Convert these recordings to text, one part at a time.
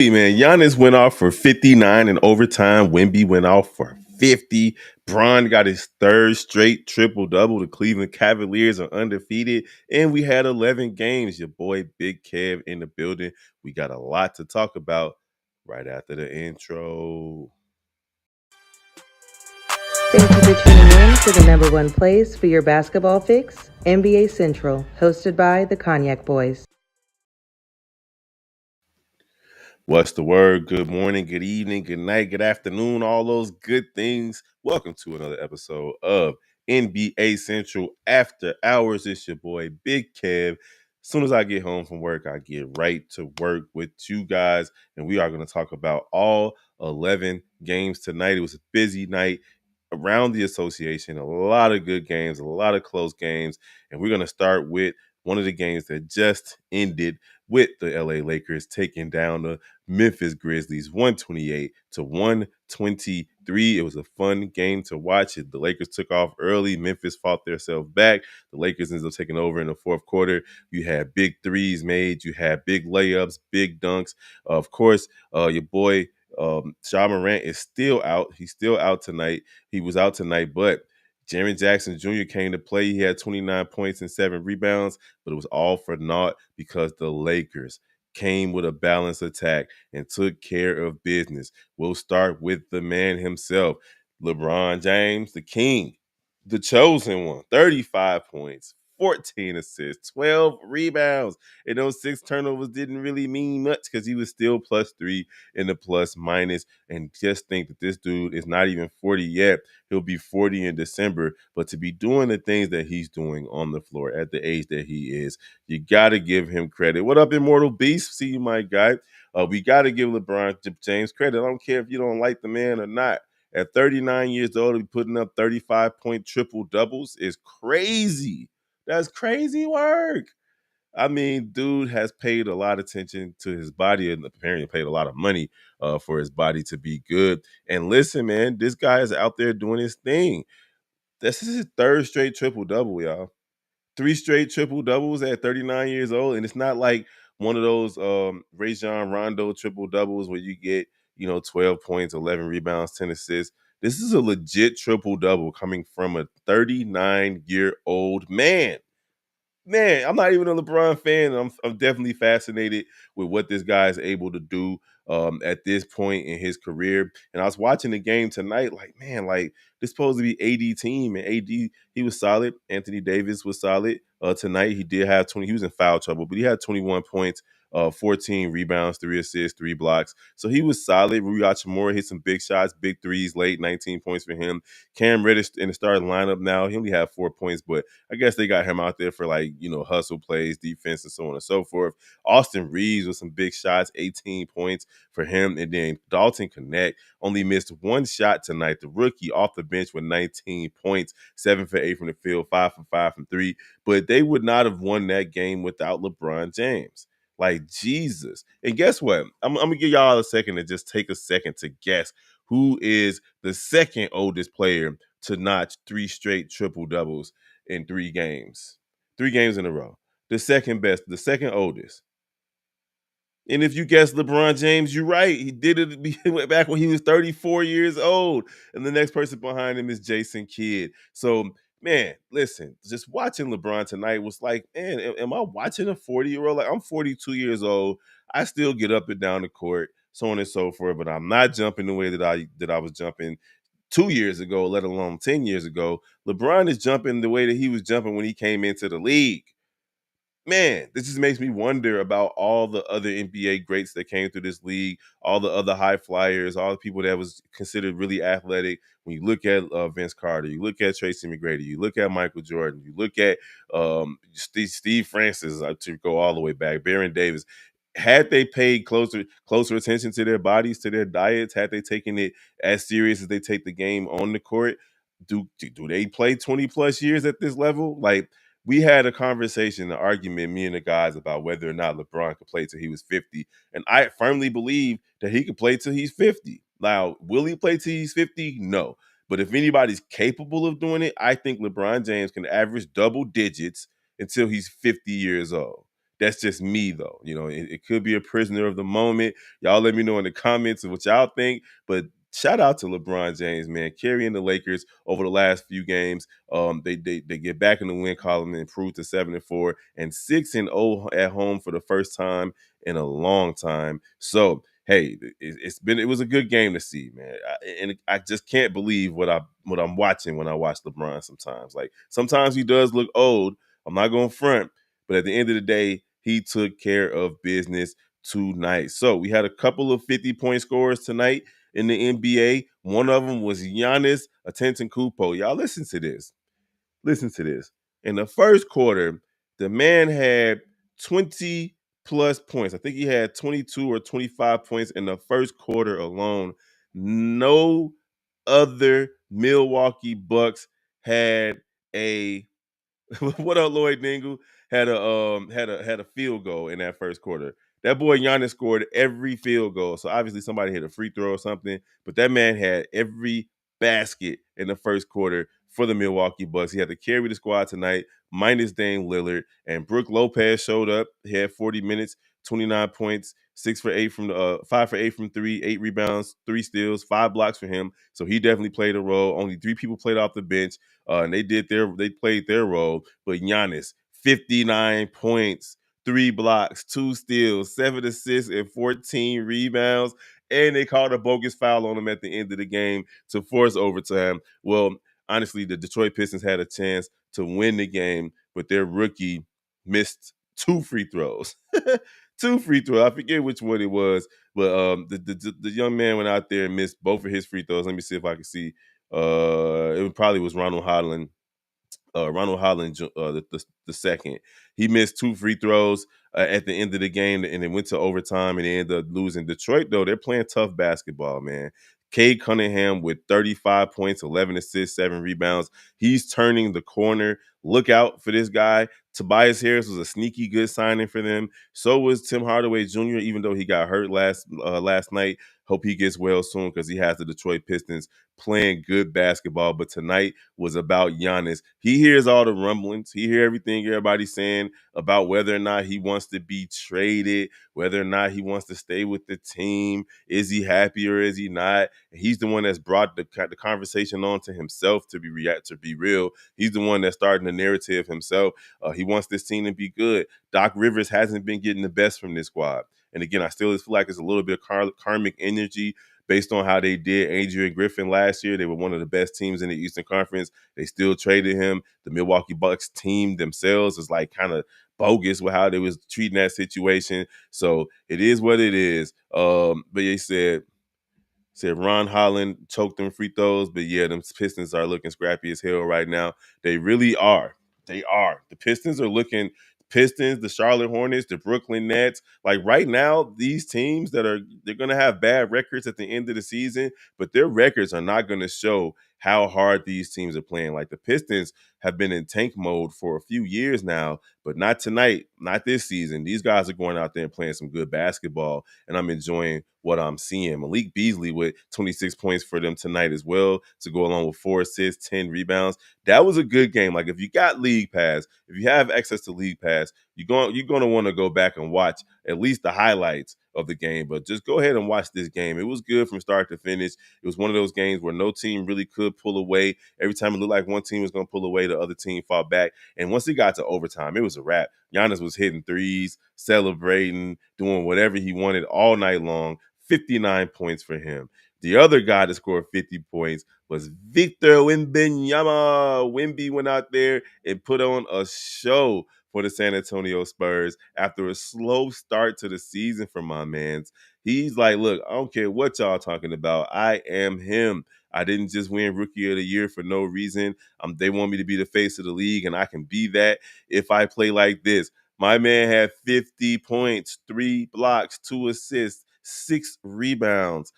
Hey, man, Giannis went off for 59 in overtime. Wemby went off for 50. Bron got his third straight triple double. The Cleveland Cavaliers are undefeated. And we had 11 games. Your boy Big Kev in the building. We got a lot to talk about right after the intro. Thank you for tuning in to the number one place for your basketball fix, NBA Central, hosted by the Cognac Boys. What's the word? Good morning, good evening, good night, good afternoon, all those good things. Welcome to another episode of NBA Central After Hours. It's your boy, Big Kev. As soon as I get home from work, I get right to work with you guys, and we are going to talk about all 11 games tonight. It was a busy night around the association, a lot of good games, a lot of close games, and we're going to start with one of the games that just ended with the LA Lakers taking down the Memphis Grizzlies 128 to 123. It was a fun game to watch. The Lakers took off early. Memphis fought themselves back. The Lakers ended up taking over in the fourth quarter. You had big threes made. You had big layups, big dunks. Of course, your boy Ja Morant is still out. He's still out tonight. He was out tonight, but Jaren Jackson Jr. came to play. He had 29 points and 7 rebounds, but it was all for naught because the Lakers came with a balanced attack and took care of business. We'll start with the man himself, LeBron James, the king, the chosen one. 35 points, 14 assists, 12 rebounds. And those 6 turnovers didn't really mean much because he was still +3 in the plus minus. And just think that this dude is not even 40 yet. He'll be 40 in December. But to be doing the things that he's doing on the floor at the age that he is, you got to give him credit. What up, Immortal Beast? See you, my guy. We got to give LeBron James credit. I don't care if you don't like the man or not. At 39 years old, to be putting up 35-point triple doubles is crazy. That's crazy work. I mean, dude has paid a lot of attention to his body and apparently paid a lot of money for his body to be good. And listen, man, this guy is out there doing his thing. This is his third straight triple double, y'all. 3 straight triple doubles at 39 years old, and it's not like one of those Rajon Rondo triple doubles where you get 12 points, 11 rebounds, 10 assists. This is a legit triple double coming from a 39-year-old man. Man, I'm not even a LeBron fan. I'm definitely fascinated with what this guy is able to do at this point in his career. And I was watching the game tonight, like, man, like this supposed to be AD team, and AD, he was solid. Anthony Davis was solid. Tonight he did have 20. He was in foul trouble, but he had 21 points. 14 rebounds, 3 assists, 3 blocks. So he was solid. Rui Hachimura hit some big shots, big threes late, 19 points for him. Cam Reddish in the starting lineup now. He only had 4 points, but I guess they got him out there for hustle plays, defense, and so on and so forth. Austin Reeves with some big shots, 18 points for him. And then Dalton Connect only missed 1 shot tonight. The rookie off the bench with 19 points, 7 for 8 from the field, 5 for 5 from 3. But they would not have won that game without LeBron James. Like, Jesus. And guess what? I'm going to give y'all a second to just take a second to guess who is the second oldest player to notch 3 straight triple doubles in 3 games. 3 games in a row. The second best, the second oldest. And if you guess LeBron James, you're right. He did it back when he was 34 years old. And the next person behind him is Jason Kidd. So, man, listen, just watching LeBron tonight was like, man, am I watching a 40-year-old? Like, I'm 42 years old. I still get up and down the court, so on and so forth, but I'm not jumping the way that I was jumping 2 years ago, let alone 10 years ago. LeBron is jumping the way that he was jumping when he came into the league. Man, this just makes me wonder about all the other NBA greats that came through this league, all the other high flyers, all the people that was considered really athletic. When you look at Vince Carter, you look at Tracy McGrady, you look at Michael Jordan, you look at Steve Francis, to go all the way back, Baron Davis. Had they paid closer attention to their bodies, to their diets, had they taken it as serious as they take the game on the court, do they play 20 plus years at this level? Like, we had a conversation, an argument, me and the guys, about whether or not LeBron could play till he was 50. And I firmly believe that he could play till he's 50. Now, will he play till he's 50? No. But if anybody's capable of doing it, I think LeBron James can average double digits until he's 50 years old. That's just me, though. It could be a prisoner of the moment. Y'all let me know in the comments of what y'all think. But shout out to LeBron James, man, carrying the Lakers over the last few games. They get back in the win column and improve to 7-4 and 6-0 at home for the first time in a long time. So hey, it was a good game to see, man. And I just can't believe what I'm watching when I watch LeBron. Sometimes, like sometimes he does look old. I'm not going to front, but at the end of the day, he took care of business tonight. So we had a couple of 50-point scorers tonight in the NBA. One of them was Giannis Antetokounmpo. Y'all listen to this. Listen to this. In the first quarter, the man had 20 plus points. I think he had 22 or 25 points in the first quarter alone. No other Milwaukee Bucks had a what up, Lloyd Dingle? Had a field goal in that first quarter. That boy Giannis scored every field goal. So obviously somebody hit a free throw or something, but that man had every basket in the first quarter for the Milwaukee Bucks. He had to carry the squad tonight, minus Dame Lillard, and Brooke Lopez showed up. He had 40 minutes, 29 points, 5 for 8 from three, 8 rebounds, 3 steals, 5 blocks for him. So he definitely played a role. Only 3 people played off the bench. And they played their role. But Giannis, 59 points, 3 blocks, 2 steals, 7 assists, and 14 rebounds. And they called a bogus foul on him at the end of the game to force overtime. Well, honestly, the Detroit Pistons had a chance to win the game, but their rookie missed 2 free throws. 2 free throws. I forget which one it was, but the young man went out there and missed both of his free throws. Let me see if I can see. It probably was Ronald Holland, the second. He missed 2 free throws at the end of the game, and it went to overtime, and they ended up losing. Detroit, though, they're playing tough basketball, man. Cade Cunningham with 35 points, 11 assists, 7 rebounds. He's turning the corner. Look out for this guy. Tobias Harris was a sneaky good signing for them. So was Tim Hardaway Jr., even though he got hurt last night. Hope he gets well soon because he has the Detroit Pistons playing good basketball. But tonight was about Giannis. He hears all the rumblings. He hears everything everybody's saying about whether or not he wants to be traded, whether or not he wants to stay with the team. Is he happy or is he not? He's the one that's brought the conversation on to himself to be real. He's the one that's starting the narrative himself. He wants this team to be good. Doc Rivers hasn't been getting the best from this squad. And again, I still feel like it's a little bit of karmic energy based on how they did Adrian Griffin last year. They were one of the best teams in the Eastern Conference. They still traded him. The Milwaukee Bucks team themselves is like kind of bogus with how they was treating that situation. So it is what it is. But they said Ron Holland choked them free throws, but yeah, them Pistons are looking scrappy as hell right now. They really are. They are. The Pistons are looking Pistons, the Charlotte Hornets, the Brooklyn Nets. Like right now, these teams they're gonna have bad records at the end of the season, but their records are not gonna show how hard these teams are playing. Like the Pistons have been in tank mode for a few years now, but not tonight, not this season. These guys are going out there and playing some good basketball, and I'm enjoying what I'm seeing. Malik Beasley with 26 points for them tonight as well to go along with 4 assists, 10 rebounds. That was a good game. Like if you got League Pass, if you have access to League Pass, you're going to want to go back and watch at least the highlights of the game. But just go ahead and watch this game. It was good from start to finish. It was one of those games where no team really could pull away. Every time it looked like one team was going to pull away, the other team fought back. And once it got to overtime, it was a wrap. Giannis was hitting threes, celebrating, doing whatever he wanted all night long. 59 points for him. The other guy that scored 50 points was Victor Wembanyama. Wemby went out there and put on a show for the San Antonio Spurs after a slow start to the season for my mans. He's like, look, I don't care what y'all talking about. I am him. I didn't just win Rookie of the Year for no reason. They want me to be the face of the league, and I can be that if I play like this. My man had 50 points, 3 blocks, 2 assists, 6 rebounds,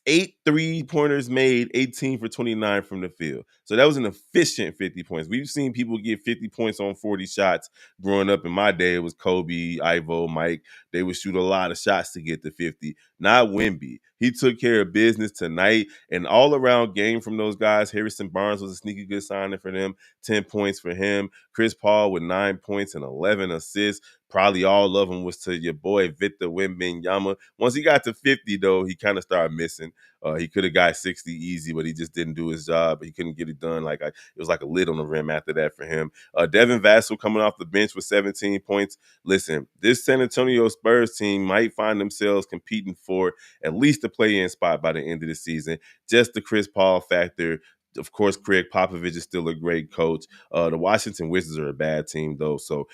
8 3-pointers made, 18 for 29 from the field. So that was an efficient 50 points. We've seen people get 50 points on 40 shots. Growing up in my day, it was Kobe, Ivo, Mike. They would shoot a lot of shots to get to 50. not Wemby. He took care of business tonight. An all-around game from those guys. Harrison Barnes was a sneaky good signing for them. 10 points for him. Chris Paul with 9 points and 11 assists. Probably all of them was to your boy Victor Wembanyama. Once he got to 50, though, he kind of started missing. He could have got 60 easy, but he just didn't do his job. He couldn't get it done. It was like a lid on the rim after that for him. Devin Vassell coming off the bench with 17 points. Listen, this San Antonio Spurs team might find themselves competing for at least a play-in spot by the end of the season. Just the Chris Paul factor. Of course, Craig Popovich is still a great coach. The Washington Wizards are a bad team, though, so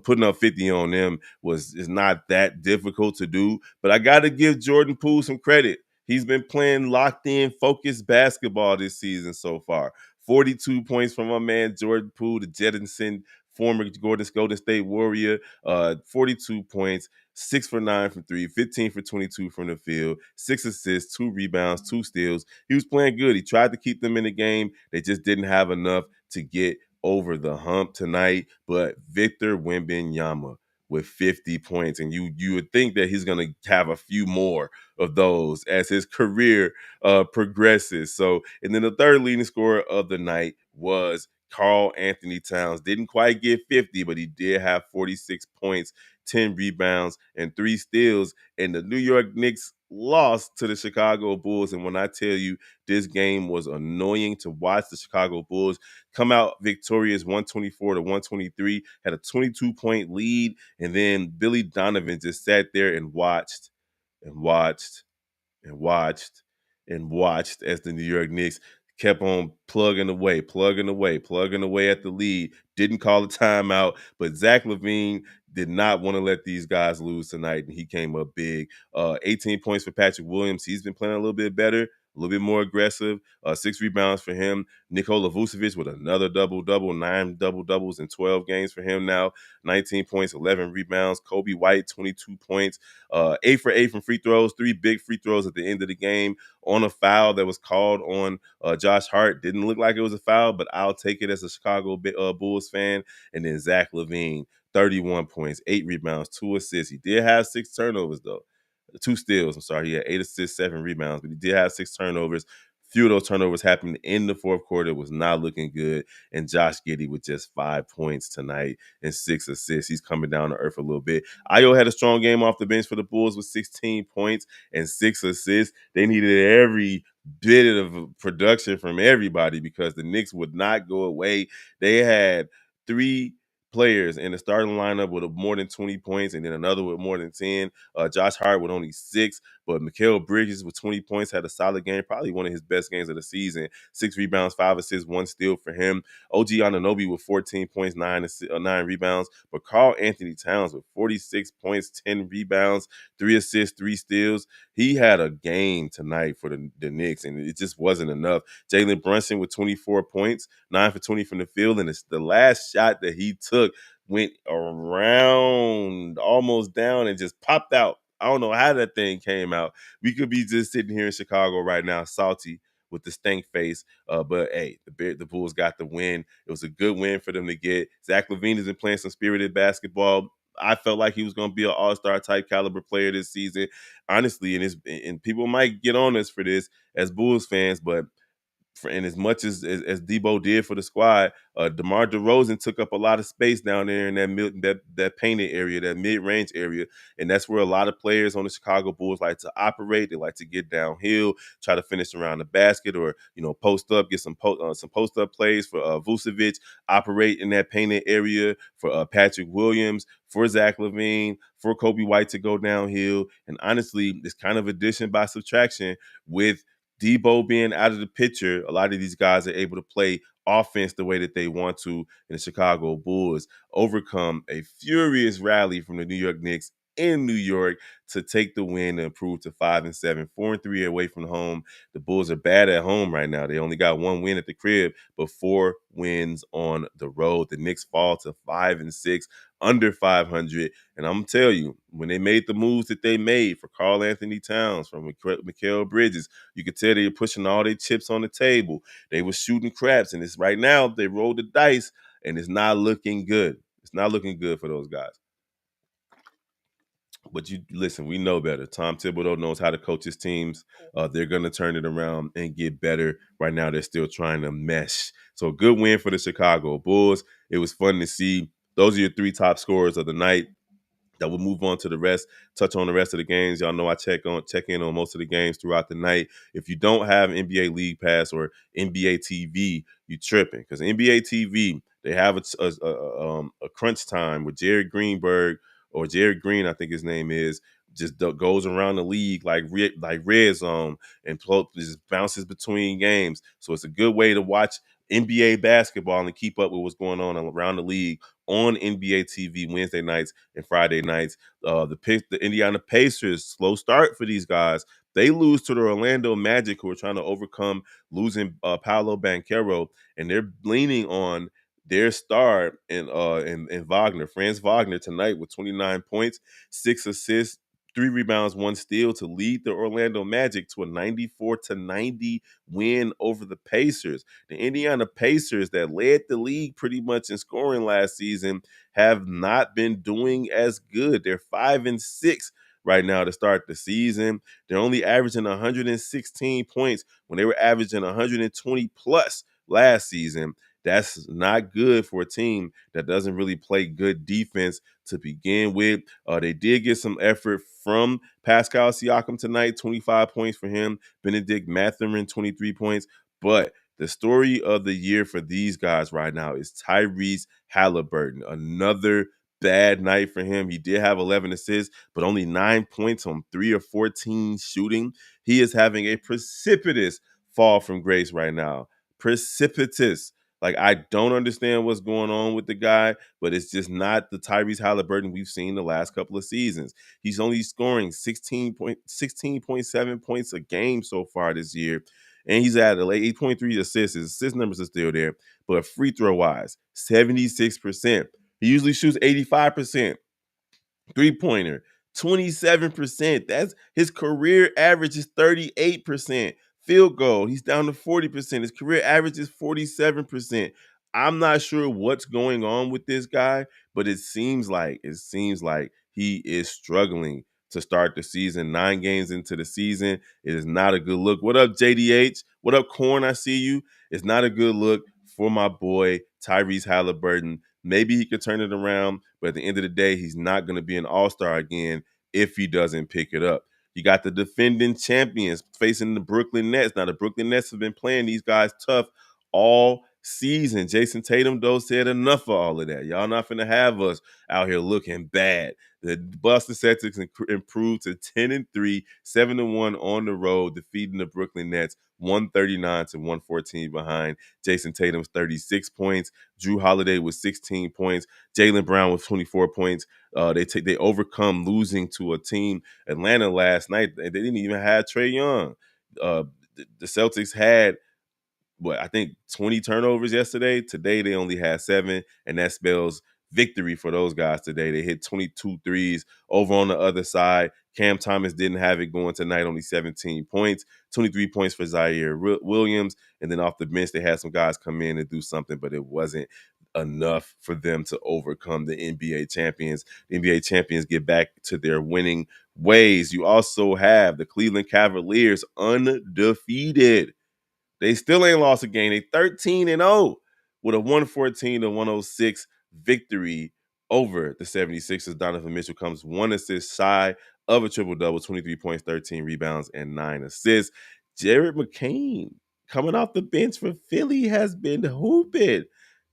putting up 50 on them is not that difficult to do. But I got to give Jordan Poole some credit. He's been playing locked in, focused basketball this season so far. 42 points from my man Jordan Poole, the Jetson former Golden State Warrior. 42 points, 6 for 9 from 3, 15 for 22 from the field, 6 assists, 2 rebounds, 2 steals. He was playing good. He tried to keep them in the game. They just didn't have enough to get over the hump tonight. But Victor Wembanyama with 50 points, and you would think that he's going to have a few more of those as his career progresses. So, and then the third leading scorer of the night was Karl Anthony Towns. Didn't quite get 50, but he did have 46 points, 10 rebounds, and 3 steals. And the New York Knicks lost to the Chicago Bulls. And when I tell you this game was annoying to watch, the Chicago Bulls come out victorious 124-123, had a 22-point lead. And then Billy Donovan just sat there and watched and watched and watched and watched as the New York Knicks kept on plugging away at the lead. Didn't call a timeout, but Zach LaVine did not want to let these guys lose tonight, and he came up big. 18 points for Patrick Williams. He's been playing a little bit better, a little bit more aggressive. 6 rebounds for him. Nikola Vucevic with another double-double, 9 double-doubles in 12 games for him now. 19 points, 11 rebounds. Kobe White, 22 points. 8 for 8 from free throws, 3 big free throws at the end of the game on a foul that was called on Josh Hart. Didn't look like it was a foul, but I'll take it as a Chicago Bulls fan. And then Zach LaVine, 31 points, 8 rebounds, 2 assists. He did have 6 turnovers, though. 2 steals, I'm sorry. He had 8 assists, 7 rebounds, but he did have 6 turnovers. Few of those turnovers happened in the fourth quarter. It was not looking good. And Josh Giddey with just 5 points tonight and 6 assists. He's coming down to earth a little bit. Ayo had a strong game off the bench for the Bulls with 16 points and 6 assists. They needed every bit of production from everybody because the Knicks would not go away. They had 3 players in the starting lineup with more than 20 points and then another with more than 10. Josh Hart with only 6, but Mikal Bridges with 20 points had a solid game, probably one of his best games of the season. 6 rebounds, 5 assists, 1 steal for him. OG Anunoby with 14 points, 9 rebounds, but Karl Anthony Towns with 46 points, 10 rebounds, 3 assists, 3 steals. He had a game tonight for the Knicks, and it just wasn't enough. Jalen Brunson with 24 points, 9 for 20 from the field, and it's the last shot that he took went around, almost down, and just popped out. I don't know how that thing came out. We could be just sitting here in Chicago right now, salty with the stank face. But hey, the Bulls got the win. It was a good win for them to get. Zach LaVine has been playing some spirited basketball. I felt like he was going to be an all-star type caliber player this season, honestly. And people might get on us for this as Bulls fans, but and as much as Debo did for the squad, DeMar DeRozan took up a lot of space down there in that painted area, that mid-range area, and that's where a lot of players on the Chicago Bulls like to operate. They like to get downhill, try to finish around the basket, or post up, get some post up plays for Vucevic, operate in that painted area for Patrick Williams, for Zach LaVine, for Kobe White to go downhill, and honestly, it's kind of addition by subtraction with Debo being out of the picture. A lot of these guys are able to play offense the way that they want to, and the Chicago Bulls overcome a furious rally from the New York Knicks in New York to take the win and improve to 5-7, 4-3 away from home. The Bulls are bad at home right now. They only got 1 win at the crib, but 4 wins on the road. The Knicks fall to 5-6, under 500. And I'm gonna tell you, when they made the moves that they made for Karl Anthony Towns, from Mikal Bridges, you could tell they were pushing all their chips on the table. They were shooting craps, and it's right now they rolled the dice, and it's not looking good. It's not looking good for those guys. But you listen, we know better. Tom Thibodeau knows how to coach his teams. They're going to turn it around and get better. Right now, they're still trying to mesh. So, a good win for the Chicago Bulls. It was fun to see. Those are your three top scorers of the night. That will move on to the rest, touch on the rest of the games. Y'all know I check in on most of the games throughout the night. If you don't have NBA League Pass or NBA TV, you tripping, because NBA TV, they have a crunch time with Jared Greenberg, or Jared Green, I think his name is, just goes around the league like red zone, and just bounces between games. So it's a good way to watch NBA basketball and keep up with what's going on around the league on NBA TV Wednesday nights and Friday nights. The Indiana Pacers, slow start for these guys. They lose to the Orlando Magic, who are trying to overcome losing Paolo Banchero, and they're leaning on their star in Wagner, Franz Wagner, tonight with 29 points, 6 assists, 3 rebounds, 1 steal, to lead the Orlando Magic to a 94-90 win over the Pacers. The Indiana Pacers, that led the league pretty much in scoring last season, have not been doing as good. They're 5-6 right now to start the season. They're only averaging 116 points when they were averaging 120 plus last season. That's not good for a team that doesn't really play good defense to begin with. They did get some effort from Pascal Siakam tonight, 25 points for him. Benedict Mathurin, 23 points. But the story of the year for these guys right now is Tyrese Halliburton. Another bad night for him. He did have 11 assists, but only 9 points on 3 or 14 shooting. He is having a precipitous fall from grace right now. Precipitous. Like, I don't understand what's going on with the guy, but it's just not the Tyrese Halliburton we've seen the last couple of seasons. He's only scoring 16.7 points a game so far this year. And he's at 8.3 assists. His assist numbers are still there. But free throw wise, 76%. He usually shoots 85%. Three-pointer, 27%. That's his career average is 38%. Field goal, he's down to 40%. His career average is 47%. I'm not sure what's going on with this guy, but it seems like he is struggling to start the season. 9 games into the season, it is not a good look. What up, JDH? What up, Corn? I see you. It's not a good look for my boy Tyrese Halliburton. Maybe he could turn it around, but at the end of the day, he's not going to be an all-star again if he doesn't pick it up. You got the defending champions facing the Brooklyn Nets. Now, the Brooklyn Nets have been playing these guys tough all season. Jason Tatum, though, said enough of all of that. Y'all not finna have us out here looking bad. The Boston Celtics improved to 10-3, 7-1 on the road, defeating the Brooklyn Nets 139 to 114 behind. Jason Tatum's 36 points. Drew Holiday with 16 points. Jaylen Brown with 24 points. They overcome losing to a team, Atlanta, last night. They didn't even have Trae Young. The Celtics had, I think 20 turnovers yesterday. Today they only had 7, and that spells victory for those guys today. They hit 22 threes. Over on the other side, Cam Thomas didn't have it going tonight, only 17 points, 23 points for Zaire Williams, and then off the bench they had some guys come in and do something, but it wasn't enough for them to overcome the NBA champions. The NBA champions get back to their winning ways. You also have the Cleveland Cavaliers, undefeated. They still ain't lost a game. They 13-0 with a 114-106 victory over the 76ers. Donovan Mitchell comes 1 assist shy of a triple-double, 23 points, 13 rebounds, and 9 assists. Jared McCain, coming off the bench for Philly, has been hooping.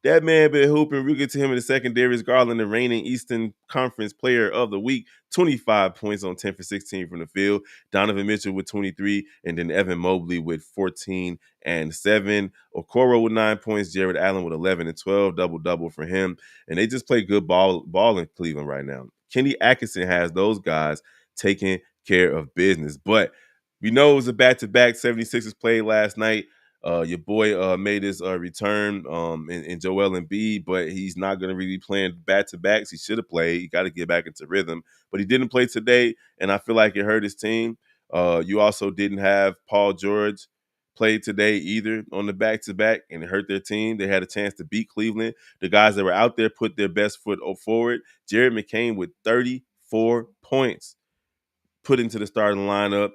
That man been hooping. We'll get to him in a second. Darius Garland, the reigning Eastern Conference Player of the Week, 25 points on 10 for 16 from the field. Donovan Mitchell with 23, and then Evan Mobley with 14 and 7. Okoro with 9 points. Jared Allen with 11 and 12. Double-double for him. And they just play good ball in Cleveland right now. Kenny Atkinson has those guys taking care of business. But we know it was a back-to-back. 76ers played last night. Your boy made his return in Joel Embiid, but he's not going to really play back-to-backs. He should have played. He got to get back into rhythm. But he didn't play today, and I feel like it hurt his team. You also didn't have Paul George play today either on the back-to-back, and it hurt their team. They had a chance to beat Cleveland. The guys that were out there put their best foot forward. Jared McCain with 34 points put into the starting lineup.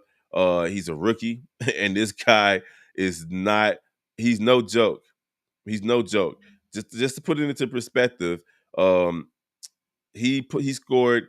He's a rookie, and this guy is not. He's no joke. He's no joke. Just to put it into perspective, um, he scored.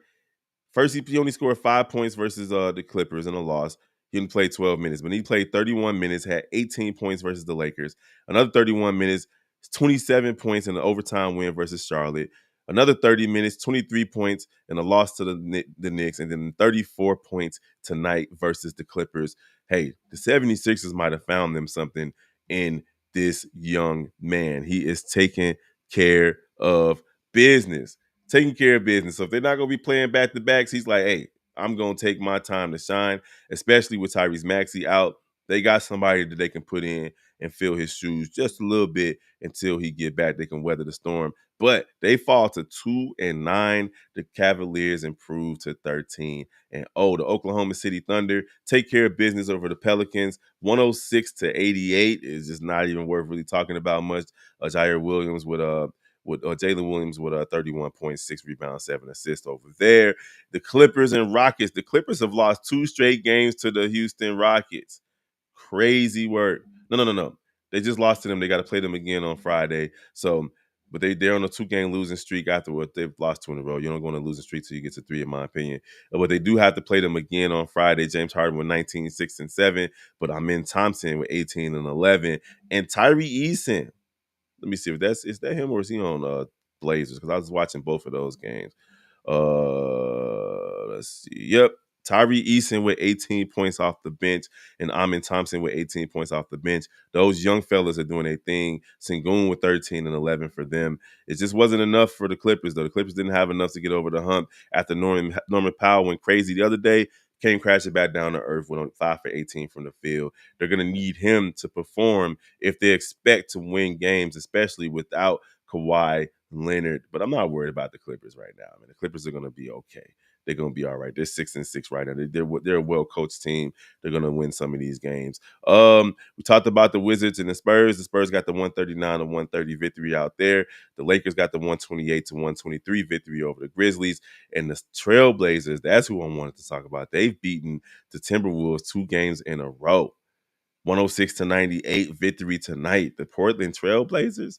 First, he only scored 5 points versus the Clippers in a loss. He only played 12 minutes, but he played 31 minutes, had 18 points versus the Lakers. Another 31 minutes, 27 points in the overtime win versus Charlotte. Another 30 minutes, 23 points in a loss to the Knicks, and then 34 points tonight versus the Clippers. Hey, the 76ers might have found them something in this young man. He is taking care of business. Taking care of business. So if they're not going to be playing back to backs, he's like, hey, I'm going to take my time to shine, especially with Tyrese Maxey out. They got somebody that they can put in and fill his shoes just a little bit until he get back. They can weather the storm. But they fall to 2-9. The Cavaliers improve to 13-0. The Oklahoma City Thunder take care of business over the Pelicans. 106-88 is just not even worth really talking about much. Jair Williams with Jalen Williams with 31 points, 6 rebounds, 7 assists over there. The Clippers and Rockets. The Clippers have lost 2 straight games to the Houston Rockets. Crazy work. No. They just lost to them. They got to play them again on Friday. So, but they're on a 2-game losing streak afterwards. They've lost 2 in a row. You don't go on a losing streak till you get to 3, in my opinion. But they do have to play them again on Friday. James Harden with 19, 6, and 7. But Amin Thompson with 18 and 11. And Tyree Eason. Let me see if is that him or is he on Blazers? Because I was watching both of those games. Let's see. Yep. Tyree Eason with 18 points off the bench and Amin Thompson with 18 points off the bench. Those young fellas are doing their thing. Sengun with 13 and 11 for them. It just wasn't enough for the Clippers, though. The Clippers didn't have enough to get over the hump after Norman Powell went crazy the other day. Came crashing back down to earth, went on 5 for 18 from the field. They're going to need him to perform if they expect to win games, especially without Kawhi Leonard. But I'm not worried about the Clippers right now. I mean, the Clippers are going to be okay. They're going to be all right. They're 6-6 right now. They're a well coached team. They're going to win some of these games. We talked about the Wizards and the Spurs. The Spurs got the 139-130 victory out there. The Lakers got the 128-123 victory over the Grizzlies. And the Trailblazers, that's who I wanted to talk about. They've beaten the Timberwolves 2 games in a row. 106-98 victory tonight. The Portland Trailblazers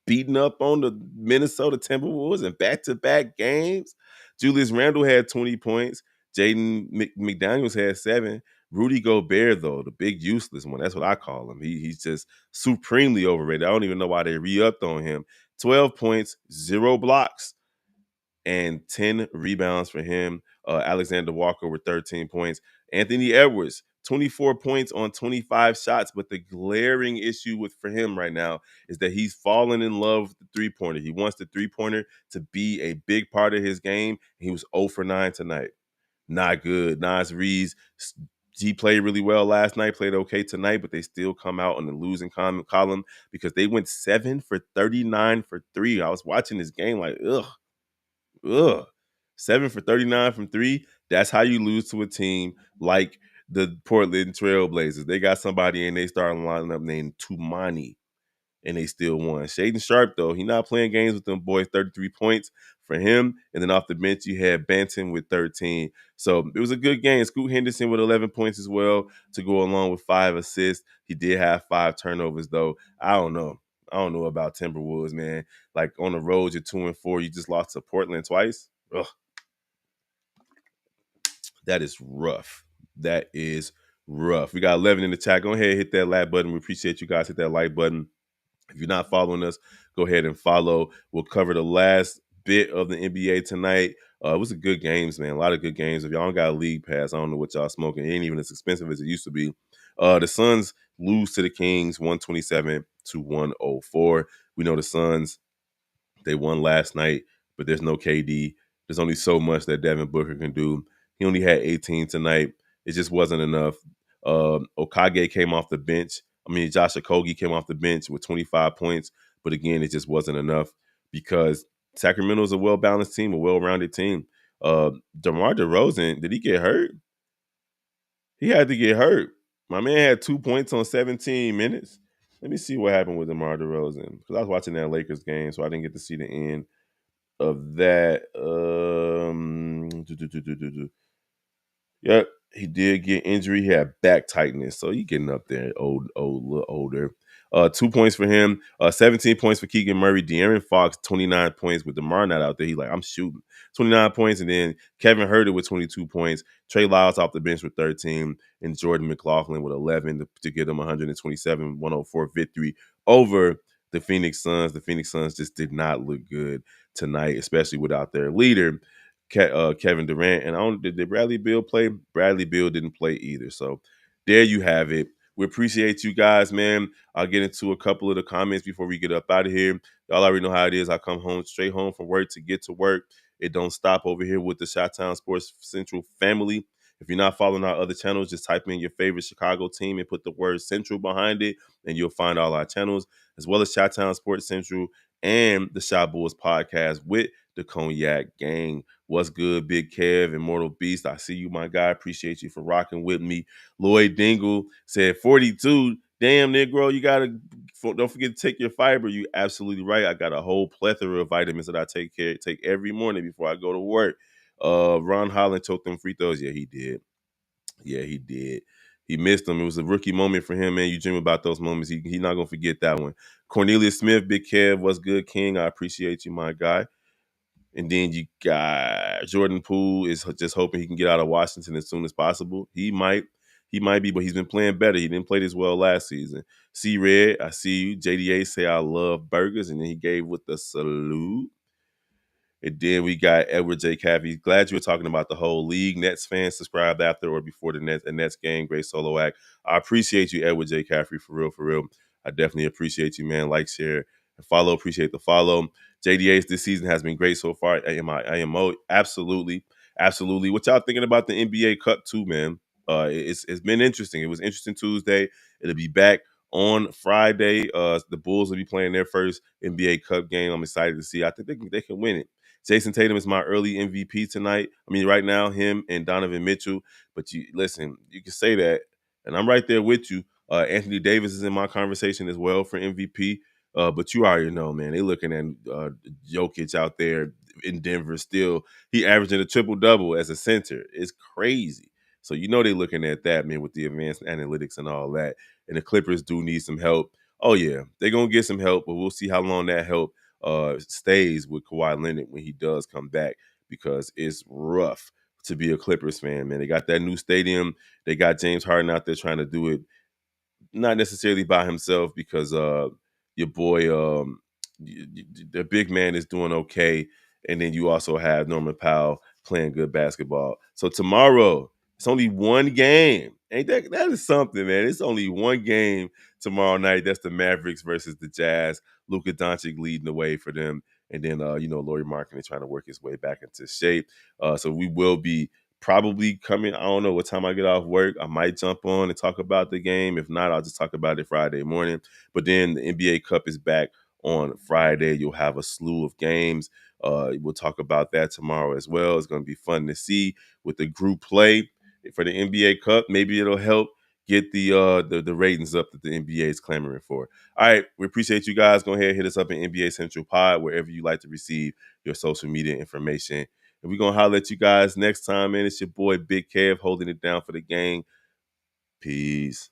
beating up on the Minnesota Timberwolves in back-to-back games. Julius Randle had 20 points. Jaden McDaniels had 7. Rudy Gobert, though, the big useless one. That's what I call him. He's just supremely overrated. I don't even know why they re-upped on him. 12 points, 0 blocks, and 10 rebounds for him. Alexander Walker with 13 points. Anthony Edwards, 24 points on 25 shots. But the glaring issue for him right now is that he's fallen in love with the three-pointer. He wants the three-pointer to be a big part of his game. He was 0 for 9 tonight. Not good. Nas Reeves, he played really well last night, played okay tonight, but they still come out on the losing column because they went 7 for 39 for 3. I was watching this game like, ugh. 7 for 39 from 3. That's how you lose to a team like the Portland Trailblazers. They got somebody in they starting lineup named Tumani, and they still won. Shaden Sharp, though, he not playing games with them boys. 33 points for him. And then off the bench, you had Banton with 13. So it was a good game. Scoot Henderson with 11 points as well to go along with 5 assists. He did have 5 turnovers, though. I don't know. I don't know about Timberwolves, man. Like on the road, you're 2-4. You just lost to Portland twice. Ugh, that is rough. That is rough. We got 11 in the chat. Go ahead, hit that like button. We appreciate you guys. Hit that like button. If you're not following us, go ahead and follow. We'll cover the last bit of the NBA tonight. It was a good games, man. A lot of good games. If y'all don't got a league pass, I don't know what y'all smoking. It ain't even as expensive as it used to be. The Suns lose to the Kings 127-104. We know the Suns, they won last night, but there's no KD. There's only so much that Devin Booker can do. He only had 18 tonight. It just wasn't enough. Okage came off the bench. Josh Okogie came off the bench with 25 points. But again, it just wasn't enough because Sacramento is a well-balanced team, a well-rounded team. DeMar DeRozan, did he get hurt? He had to get hurt. My man had 2 points on 17 minutes. Let me see what happened with DeMar DeRozan because I was watching that Lakers game, so I didn't get to see the end of that. Yep, he did get injury. He had back tightness, so he getting up there, little older. 2 points for him. 17 points for Keegan Murray. De'Aaron Fox, 29 points with DeMar not out there. He like, I'm shooting 29 points, and then Kevin Herter with 22 points. Trey Lyles off the bench with 13, and Jordan McLaughlin with 11 to get him 127-104 victory over the Phoenix Suns. The Phoenix Suns just did not look good tonight, especially without their leader. Kevin Durant. And I don't did Bradley Beal play? Bradley Beal didn't play either. So there you have it. We appreciate you guys, man. I'll get into a couple of the comments before we get up out of here. Y'all already know how it is. I come home straight home from work to get to work. It don't stop over here with the Chi-Town Sports Central family. If you're not following our other channels, just type in your favorite Chicago team and put the word Central behind it, and you'll find all our channels, as well as Chi-Town Sports Central and the Shy Bulls podcast with the Cognac Gang. What's good, Big Kev, Immortal Beast? I see you, my guy. Appreciate you for rocking with me. Lloyd Dingle said 42. Damn, Negro, you gotta don't forget to take your fiber. You absolutely right. I got a whole plethora of vitamins that I take every morning before I go to work. Ron Holland took them free throws. Yeah, he did. Yeah, he did. He missed them. It was a rookie moment for him, man. You dream about those moments. He not gonna forget that one. Cornelius Smith, Big Kev, what's good, King? I appreciate you, my guy. And then you got Jordan Poole is just hoping he can get out of Washington as soon as possible. He might be, but he's been playing better. He didn't play this well last season. C Red, I see you. JDA say I love burgers, and then he gave with the salute. And then we got Edward J. Caffey. Glad you were talking about the whole league. Nets fans subscribed after or before the Nets game. Great solo act. I appreciate you, Edward J. Caffey, for real, for real. I definitely appreciate you, man. Like, share, and follow. Appreciate the follow. JDA's this season has been great so far. IMO, absolutely, absolutely. What y'all thinking about the NBA Cup too, man? It's been interesting. It was interesting Tuesday. It'll be back on Friday. The Bulls will be playing their first NBA Cup game. I'm excited to see. I think they can win it. Jason Tatum is my early MVP tonight. I mean, right now, him and Donovan Mitchell. But you listen, you can say that, and I'm right there with you. Anthony Davis is in my conversation as well for MVP. But you already know, man, they looking at Jokic out there in Denver still. He averaging a triple-double as a center. It's crazy. So you know they looking at that, man, with the advanced analytics and all that. And the Clippers do need some help. Oh, yeah, they're going to get some help, but we'll see how long that help stays with Kawhi Leonard when he does come back, because it's rough to be a Clippers fan, man. They got that new stadium. They got James Harden out there trying to do it, not necessarily by himself, because your boy, the big man is doing okay, and then you also have Norman Powell playing good basketball. So tomorrow, it's only one game. Ain't that is something, man? It's only one game tomorrow night. That's the Mavericks versus the Jazz. Luka Doncic leading the way for them, and then Lauri Markkanen trying to work his way back into shape. So we will be probably coming. I don't know what time I get off work. I might jump on and talk about the game. If not, I'll just talk about it Friday morning. But then the NBA Cup is back on Friday. You'll have a slew of games. We'll talk about that tomorrow as well. It's going to be fun to see with the group play for the NBA Cup. Maybe it'll help get the ratings up that the NBA is clamoring for. All right, we appreciate you guys. Go ahead, hit us up in NBA Central Pod, wherever you like to receive your social media information. And we're going to holler at you guys next time, man. It's your boy, Big Kev, holding it down for the gang. Peace.